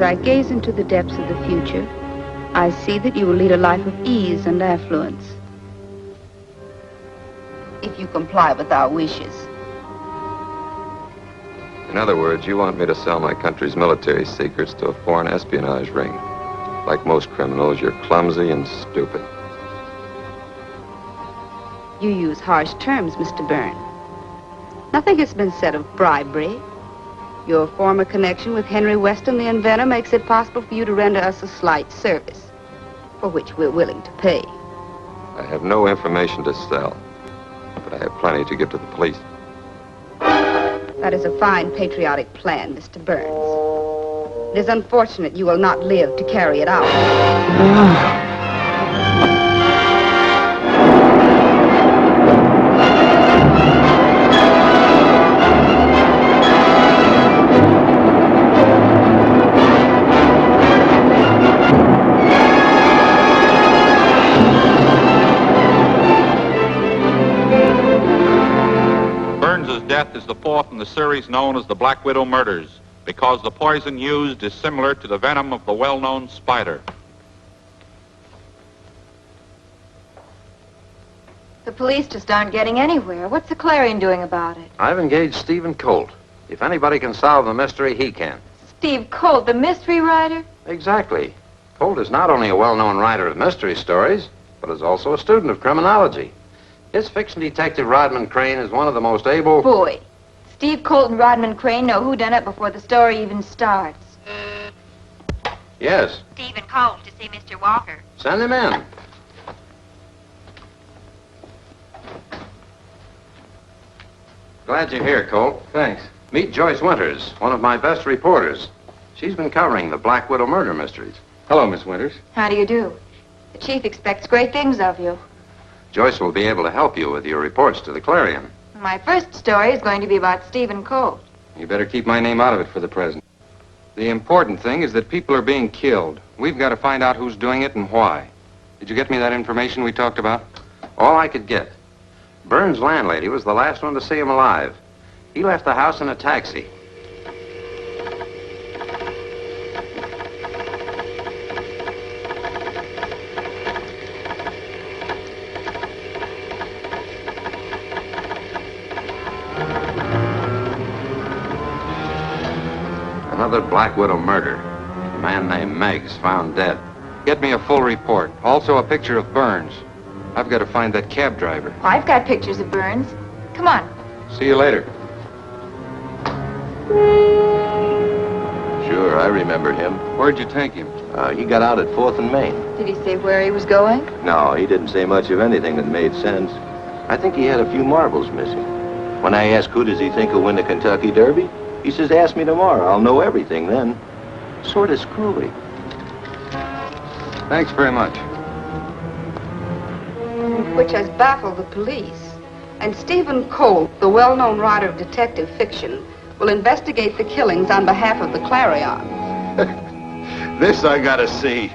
I gaze into the depths of the future, I see that you will lead a life of ease and affluence. If you comply with our wishes. In other words, you want me to sell my country's military secrets to a foreign espionage ring. Like most criminals, you're clumsy and stupid. You use harsh terms, Mr. Byrne. Nothing has been said of bribery. Your former connection with Henry Weston, the inventor, makes it possible for you to render us a slight service, for which we're willing to pay. I have no information to sell, but I have plenty to give to the police. That is a fine patriotic plan, Mr. Burns. It is unfortunate you will not live to carry it out. Death is the fourth in the series known as the Black Widow murders, because the poison used is similar to the venom of the well-known spider. The police just aren't getting anywhere. What's the Clarion doing about it? I've engaged Stephen Colt. If anybody can solve the mystery, he can. Steve Colt, the mystery writer? Exactly. Colt is not only a well-known writer of mystery stories, but is also a student of criminology. His fiction detective, Rodman Crane, is one of the most able... Boy, Steve Colt and Rodman Crane know who done it before the story even starts. Yes. Stephen Colt to see Mr. Walker. Send him in. Glad you're here, Colt. Thanks. Meet Joyce Winters, one of my best reporters. She's been covering the Black Widow murder mysteries. Hello, Miss Winters. How do you do? The chief expects great things of you. Joyce will be able to help you with your reports to the Clarion. My first story is going to be about Stephen Colt. You better keep my name out of it for the present. The important thing is that people are being killed. We've got to find out who's doing it and why. Did you get me that information we talked about? All I could get. Burns' landlady was the last one to see him alive. He left the house in a taxi. Another Black Widow murder. A man named Meggs found dead. Get me a full report. Also a picture of Burns. I've got to find that cab driver. I've got pictures of Burns. Come on. See you later. Sure, I remember him. Where'd you take him? He got out at 4th and Main. Did he say where he was going? No, he didn't say much of anything that made sense. I think he had a few marbles missing. When I asked who does he think will win the Kentucky Derby, he says, ask me tomorrow. I'll know everything then. Sort of screwy. Thanks very much. Which has baffled the police. And Stephen Colt, the well-known writer of detective fiction, will investigate the killings on behalf of the Clarion. This I gotta see.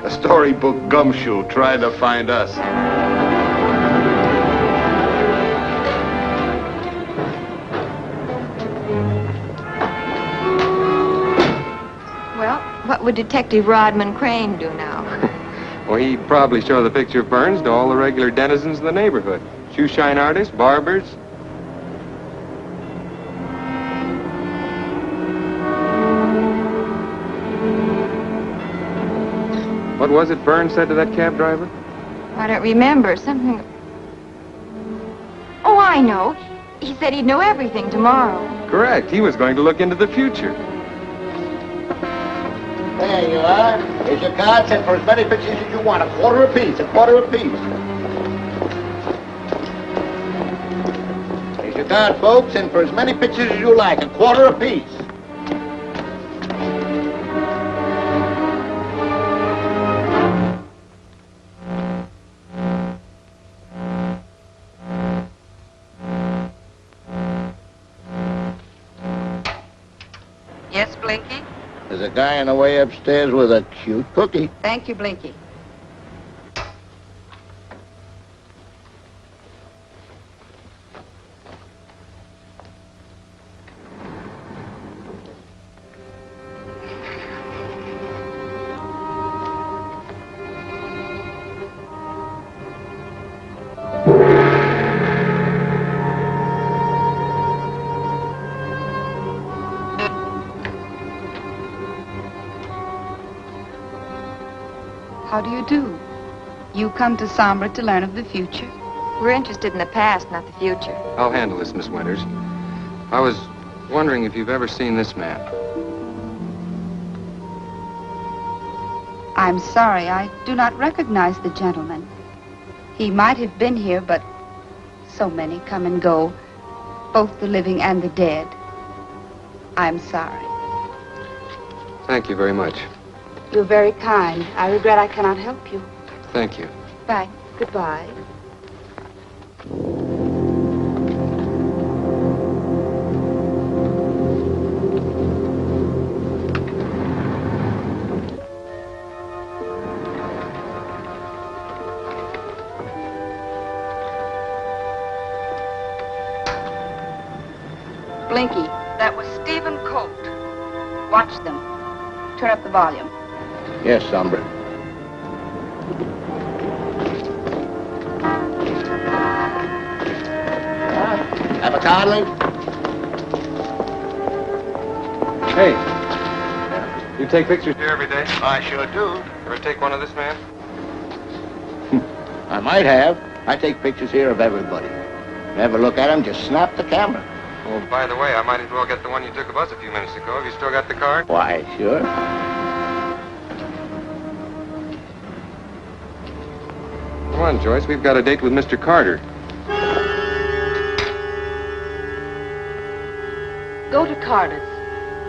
A storybook gumshoe trying to find us. Well, what would Detective Rodman Crane do now? Well, he'd probably show the picture of Burns to all the regular denizens of the neighborhood. Shoeshine artists, barbers. What was it Burns said to that cab driver? I don't remember. Something... Oh, I know. He said he'd know everything tomorrow. Correct. He was going to look into the future. There you are. Here's your card. Send for as many pictures as you want. A quarter apiece. Here's your card, folks. Send for as many pictures as you like. A quarter apiece. Yes, Blinky? There's a guy on the way upstairs with a cute cookie. Thank you, Blinky. How do you do? You come to Sombra to learn of the future? We're interested in the past, not the future. I'll handle this, Miss Winters. I was wondering if you've ever seen this man. I'm sorry, I do not recognize the gentleman. He might have been here, but so many come and go, both the living and the dead. I'm sorry. Thank you very much. You're very kind. I regret I cannot help you. Thank you. Bye. Goodbye. Blinky, that was Stephen Colt. Watch them. Turn up the volume. Yes, Sombra. Have a card, Link? Hey, you take pictures here every day? I sure do. Ever take one of this man? I might have. I take pictures here of everybody. Never look at them, just snap the camera. Oh, by the way, I might as well get the one you took of us a few minutes ago. Have you still got the card? Why, sure. Come on, Joyce. We've got a date with Mr. Carter. Go to Carter's.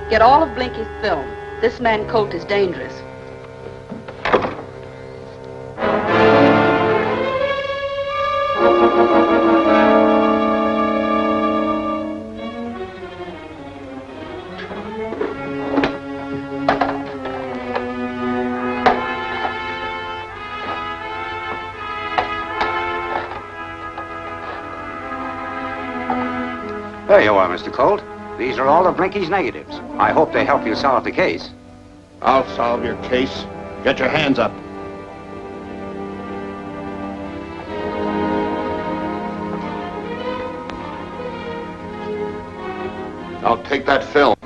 Get all of Blinky's film. This man Colt is dangerous. There you are, Mr. Colt. These are all of Blinky's negatives. I hope they help you solve the case. I'll solve your case. Get your hands up. I'll take that film.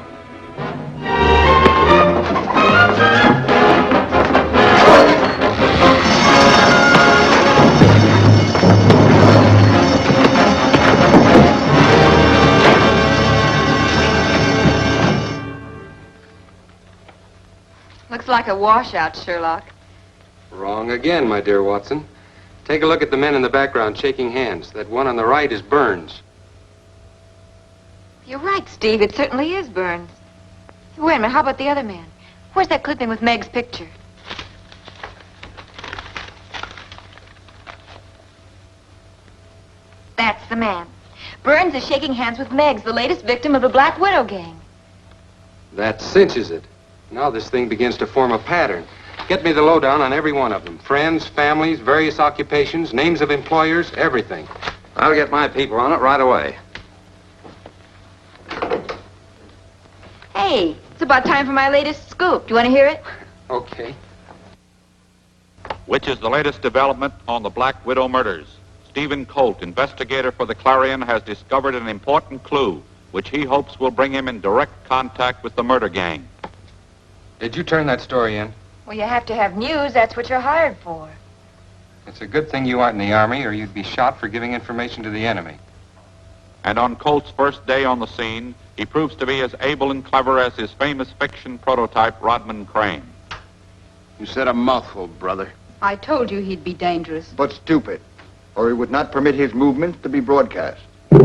Looks like a washout, Sherlock. Wrong again, my dear Watson. Take a look at the men in the background shaking hands. That one on the right is Burns. You're right, Steve. It certainly is Burns. Wait a minute. How about the other man? Where's that clipping with Meg's picture? That's the man. Burns is shaking hands with Meggs, the latest victim of the Black Widow gang. That cinches it. Now this thing begins to form a pattern. Get me the lowdown on every one of them. Friends, families, various occupations, names of employers, everything. I'll get my people on it right away. Hey, it's about time for my latest scoop. Do you want to hear it? Okay. Which is the latest development on the Black Widow murders. Stephen Colt, investigator for the Clarion, has discovered an important clue, which he hopes will bring him in direct contact with the murder gang. Did you turn that story in? Well, you have to have news. That's what you're hired for. It's a good thing you aren't in the Army, or you'd be shot for giving information to the enemy. And on Colt's first day on the scene, he proves to be as able and clever as his famous fiction prototype, Rodman Crane. You said a mouthful, brother. I told you he'd be dangerous. But stupid, or he would not permit his movements to be broadcast. It's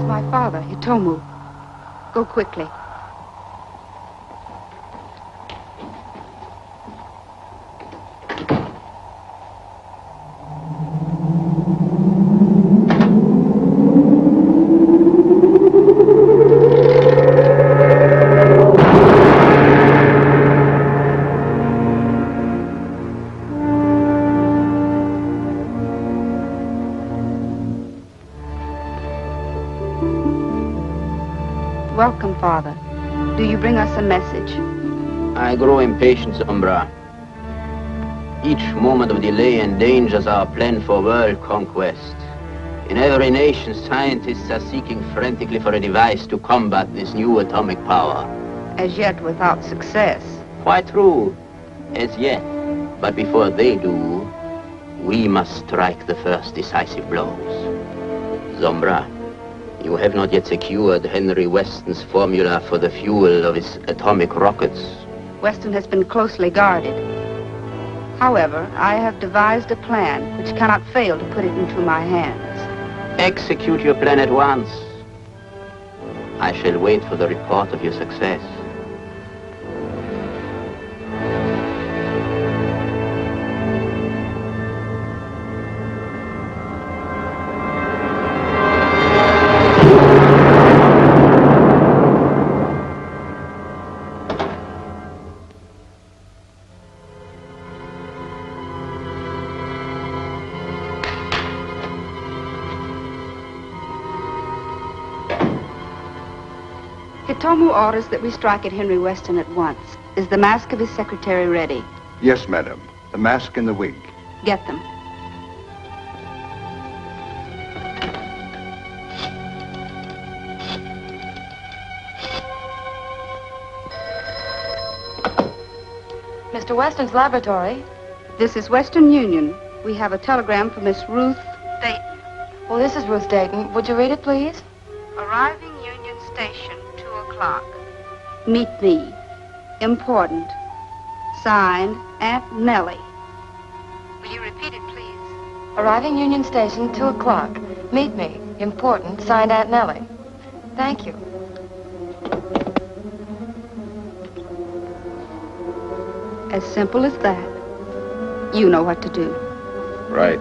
my father, Hitomu. Go quickly. Welcome, Father. Do you bring us a message? I grow impatient, Sombra. Each moment of delay endangers our plan for world conquest. In every nation, scientists are seeking frantically for a device to combat this new atomic power. As yet without success. Quite true. As yet. But before they do, we must strike the first decisive blows. Zombra, you have not yet secured Henry Weston's formula for the fuel of his atomic rockets. Weston has been closely guarded. However, I have devised a plan which cannot fail to put it into my hands. Execute your plan at once. I shall wait for the report of your success. Hitomu orders that we strike at Henry Weston at once. Is the mask of his secretary ready? Yes, madam. The mask and the wig. Get them. Mr. Weston's laboratory. This is Western Union. We have a telegram from Miss Ruth Dayton. Well, this is Ruth Dayton. Would you read it, please? Arriving Union Station, 2 o'clock. Meet me. Important. Signed, Aunt Nellie. Will you repeat it, please? Arriving Union Station, 2 o'clock. Meet me. Important. Signed, Aunt Nellie. Thank you. As simple as that. You know what to do. Right.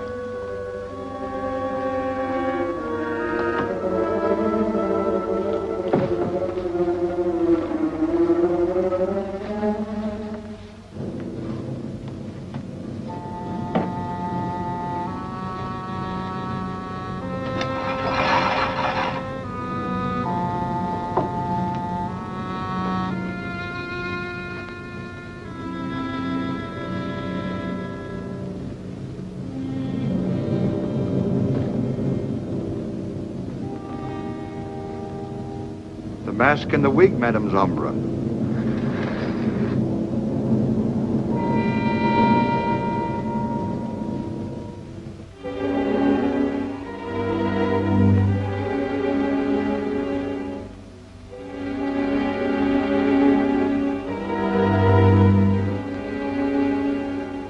The mask and the wig, Madame Zombra.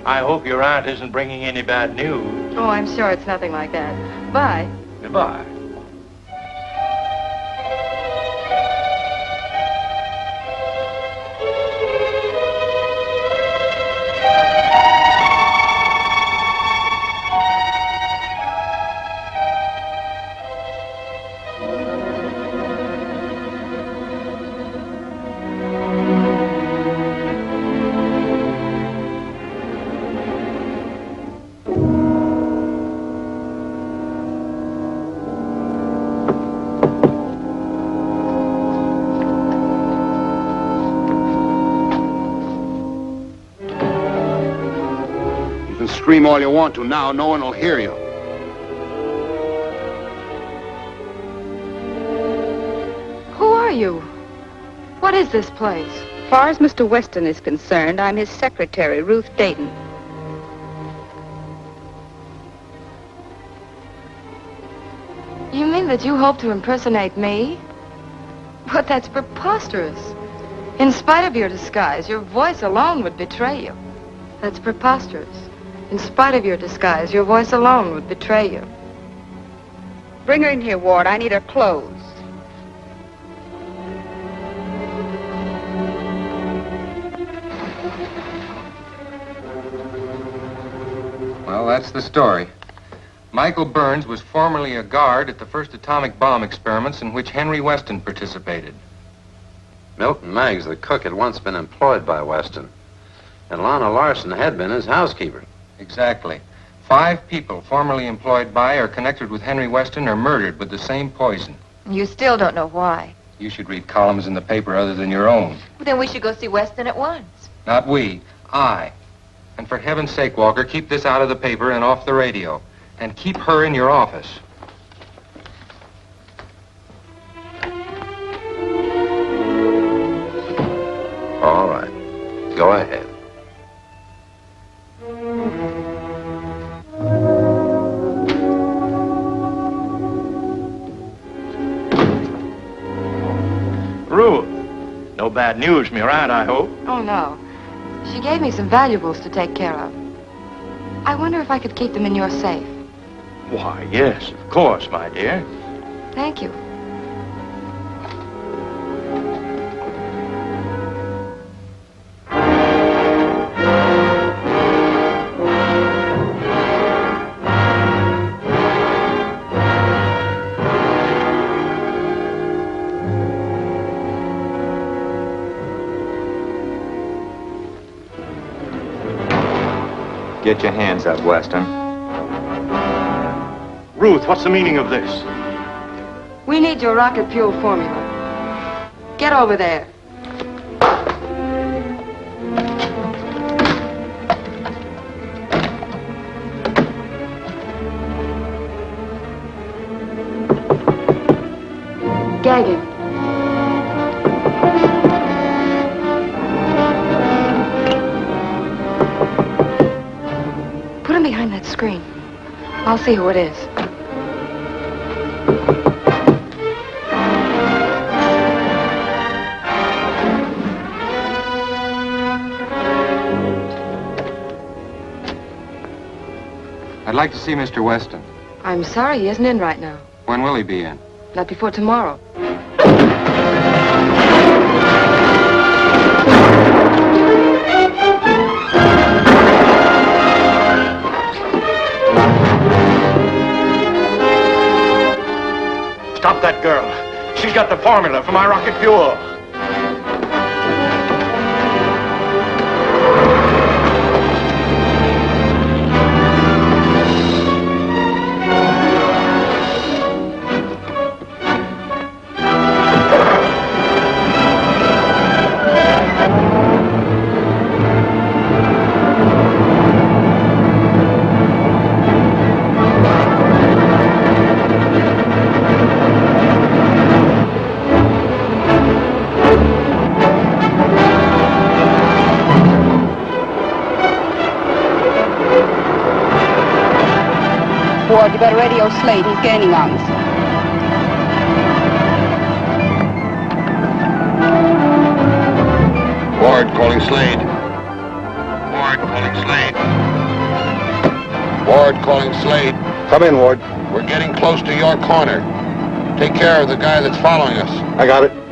I hope your aunt isn't bringing any bad news. Oh, I'm sure it's nothing like that. Bye. Goodbye. Scream all you want to now. No one will hear you. Who are you? What is this place? As far as Mr. Weston is concerned, I'm his secretary, Ruth Dayton. You mean that you hope to impersonate me? But that's preposterous. In spite of your disguise, your voice alone would betray you. That's preposterous. In spite of your disguise, your voice alone would betray you. Bring her in here, Ward. I need her clothes. Well, that's the story. Michael Burns was formerly a guard at the first atomic bomb experiments in which Henry Weston participated. Milton Meggs, the cook, had once been employed by Weston, and Lana Larson had been his housekeeper. Exactly. 5 people formerly employed by or connected with Henry Weston are murdered with the same poison. You still don't know why. You should read columns in the paper other than your own. Well, then we should go see Weston at once. Not we, I. And for heaven's sake, Walker, keep this out of the paper and off the radio. And keep her in your office. All right. Go ahead. Ruth, no bad news, me aunt, I hope. Oh, no. She gave me some valuables to take care of. I wonder if I could keep them in your safe. Why, yes, of course, my dear. Thank you. Get your hands up, Weston. Ruth, what's the meaning of this? We need your rocket fuel formula. Get over there. Gag him. Put him behind that screen. I'll see who it is. I'd like to see Mr. Weston. I'm sorry, he isn't in right now. When will he be in? Not before tomorrow. Stop that girl. She's got the formula for my rocket fuel. Ward, you better radio Slade. He's gaining on us. Ward calling Slade. Ward calling Slade. Ward calling Slade. Come in, Ward. We're getting close to your corner. Take care of the guy that's following us. I got it.